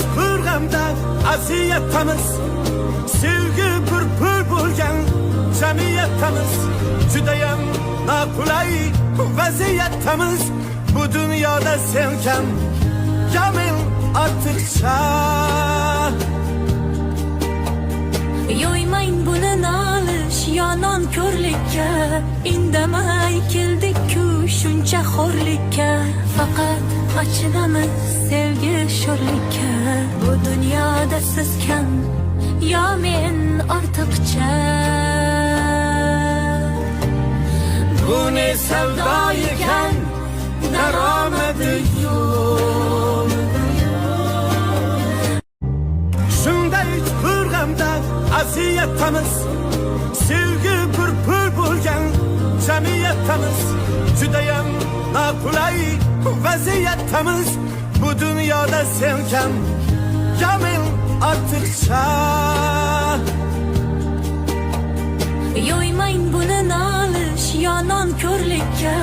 chuqur g'amda aziyatamiz, sevgi purpur bo'lgan jamiyatamiz, judayam noqulay vaziyatamiz. Bu dunyoda sen kam, ya men ortiqcha. Yo'ymang buni nolish yonon ko'rlikka, indamay keldik-ku shuncha xo'rlikka. Faqat achinamiz sevgi sho'rlikka. Bu dunyoda siz kam, yo men ortiqcha. Bu ne savdo ekan, daromadi yo'q. Shunday chuqur g'amda aziyatamiz, sevgi purpur bo'lgan jamiyatamiz, judayam noqulay vaziyatamiz. Bu dunyoda sen kam, ya men ortiqcha. Yo'ymang buni nolish yonon ko'rlikka,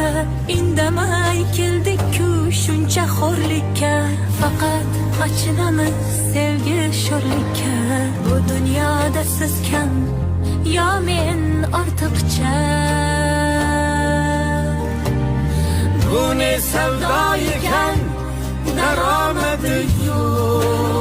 indamay keldik-ku shuncha xo'rlikka. Faqat achinamiz sevgi sho'rlikka. Bu dunyoda siz kam, yo men ortiqcha. Bu ne savdo ekan, daromadi yo'q.